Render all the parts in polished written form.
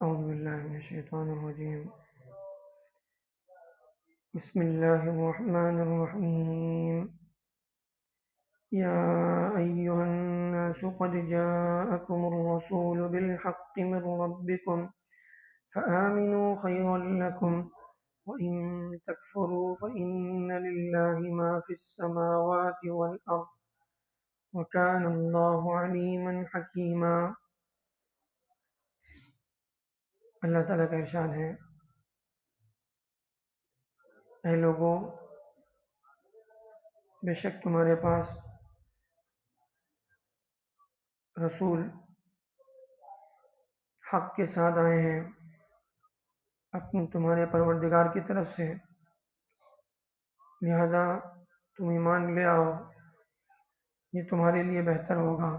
أعوذ بالله من الشيطان الرجيم. بسم الله الرحمن الرحيم. يا أيها الناس قد جاءكم الرسول بالحق من ربكم فآمنوا خيرا لكم وإن تكفروا فإن لله ما في السماوات والأرض وكان الله عليما حكيما. اللہ تعالیٰ کا ارشاد ہے، اے لوگو، بے شک تمہارے پاس رسول حق کے ساتھ آئے ہیں اپنے تمہارے پروردگار کی طرف سے، لہذا تم ایمان لے آؤ، یہ تمہارے لیے بہتر ہوگا۔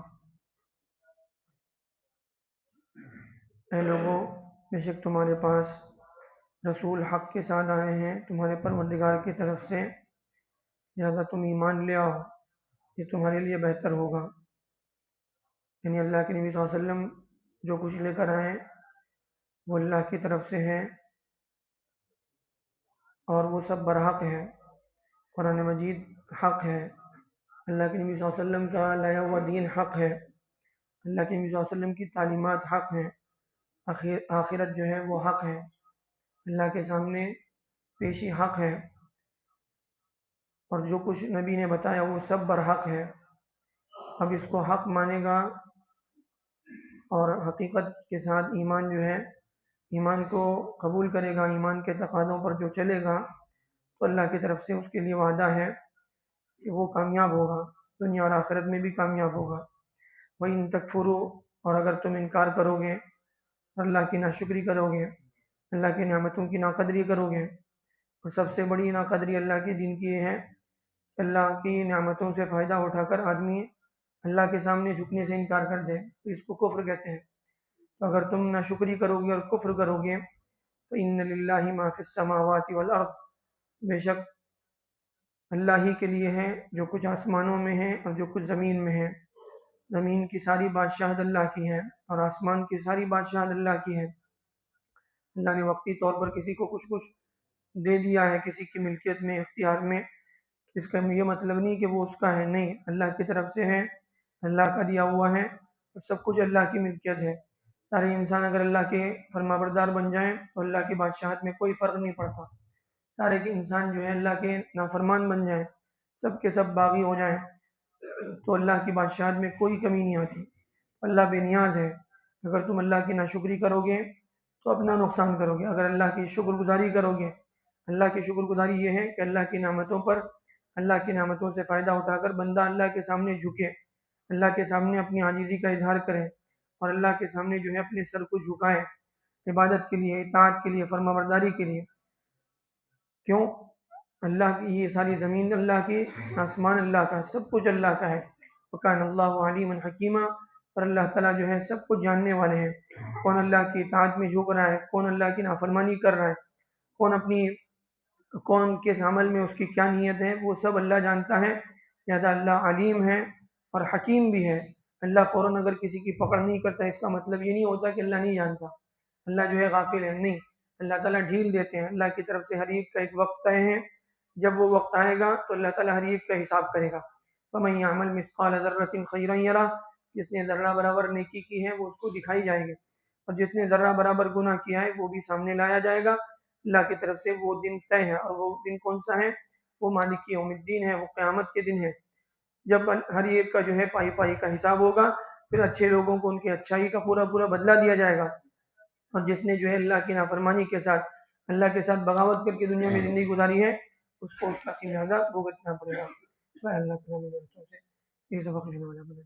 اے لوگو، بے شک تمہارے پاس رسول حق کے ساتھ آئے ہیں تمہارے پروردگار کی طرف سے، لہذا تم ایمان لے آؤ، یہ تمہارے لیے بہتر ہوگا۔ یعنی اللہ کے نبی صلی اللہ علیہ وسلم جو کچھ لے کر آئے وہ اللہ کی طرف سے ہے اور وہ سب برحق ہے۔ قرآن مجید حق ہے، اللہ کے نبی صلی اللہ علیہ وسلم کا لایا ہوا دین حق ہے، اللہ کے نبی صلی اللہ علیہ وسلم کی تعلیمات حق ہیں، آخرت جو ہے وہ حق ہے، اللہ کے سامنے پیشی حق ہے، اور جو کچھ نبی نے بتایا وہ سب برحق ہے۔ اب اس کو حق مانے گا اور حقیقت کے ساتھ ایمان جو ہے، ایمان کو قبول کرے گا، ایمان کے تقاضوں پر جو چلے گا، تو اللہ کی طرف سے اس کے لیے وعدہ ہے کہ وہ کامیاب ہوگا، دنیا اور آخرت میں بھی کامیاب ہوگا۔ وَإِن تَكْفُرُوا، اور اگر تم انکار کرو گے، اللہ کی ناشکری کرو گے، اللہ کی نعمتوں کی ناقدری کرو گے، اور سب سے بڑی ناقدری اللہ کے دین کی یہ ہے کہ اللہ کی نعمتوں سے فائدہ اٹھا کر آدمی اللہ کے سامنے جھکنے سے انکار کر دے، تو اس کو کفر کہتے ہیں۔ تو اگر تم ناشکری کرو گے اور کفر کرو گے تو ان للہ ما فی السماوات والارض، بے شک اللہ ہی کے لیے ہے جو کچھ آسمانوں میں ہے اور جو کچھ زمین میں ہے۔ زمین کی ساری بادشاہت اللہ کی ہے اور آسمان کی ساری بادشاہت اللہ کی ہے۔ اللہ نے وقتی طور پر کسی کو کچھ دے دیا ہے، کسی کی ملکیت میں، اختیار میں، اس کا یہ مطلب نہیں کہ وہ اس کا ہے، نہیں، اللہ کی طرف سے ہے، اللہ کا دیا ہوا ہے، اور سب کچھ اللہ کی ملکیت ہے۔ سارے انسان اگر اللہ کے فرما بردار بن جائیں تو اللہ کی بادشاہت میں کوئی فرق نہیں پڑتا۔ سارے کے انسان جو ہے اللہ کے نافرمان بن جائیں، سب کے سب باغی ہو جائیں، تو اللہ کی بادشاہت میں کوئی کمی نہیں آتی۔ اللہ بے نیاز ہے۔ اگر تم اللہ کی ناشکری کرو گے تو اپنا نقصان کرو گے، اگر اللہ کی شکر گزاری کرو گے، اللہ کی شکر گزاری یہ ہے کہ اللہ کی نعمتوں پر، اللہ کی نعمتوں سے فائدہ اٹھا کر بندہ اللہ کے سامنے جھکے، اللہ کے سامنے اپنی عاجزی کا اظہار کرے، اور اللہ کے سامنے جو ہے اپنے سر کو جھکائے عبادت کے لیے، اطاعت کے لیے، فرما برداری کے لیے۔ کیوں؟ اللہ کی یہ ساری زمین اللہ کی، آسمان اللہ کا، سب کچھ اللہ کا ہے۔ وَكَانَ اللَّهُ عَلِيمًا حَكِيمًا، اور اللہ تعالیٰ جو ہے سب کچھ جاننے والے ہیں۔ کون اللہ کی اطاعت میں جھک رہا ہے، کون اللہ کی نافرمانی کر رہا ہے، کون کس عمل میں اس کی کیا نیت ہے، وہ سب اللہ جانتا ہے۔ لہذا اللہ علیم ہے اور حکیم بھی ہے۔ اللہ فوراً اگر کسی کی پکڑ نہیں کرتا، اس کا مطلب یہ نہیں ہوتا کہ اللہ نہیں جانتا، اللہ جو ہے غافل ہے، نہیں، اللہ تعالیٰ ڈھیل دیتے ہیں۔ اللہ کی طرف سے ہر ایک کا ایک وقت طے ہے، جب وہ وقت آئے گا تو اللہ تعالیٰ ہر ایک کا حساب کرے گا۔ فَمَن يَعْمَلْ مِثْقَالَ ذَرَّةٍ خَيْرًا يَرَهُ، جس نے ذرہ برابر نیکی کی ہے وہ اس کو دکھائی جائے گی، اور جس نے ذرہ برابر گناہ کیا ہے وہ بھی سامنے لایا جائے گا۔ اللہ کی طرف سے وہ دن طے ہے، اور وہ دن کون سا ہے؟ وہ مالک یوم الدین ہے، وہ قیامت کے دن ہے، جب ہر ایک کا جو ہے پائی پائی کا حساب ہوگا۔ پھر اچھے لوگوں کو ان کی اچھائی کا پورا پورا بدلہ دیا جائے گا، اور جس نے جو ہے اللہ کی نافرمانی کے ساتھ، اللہ کے ساتھ بغاوت کر کے دنیا میں زندگی گزاری ہے، اس کو اس کا خمیازہ بھگتنا پڑے گا۔ اللہ تعالیٰ سے یہ سبق لینے والا بنے۔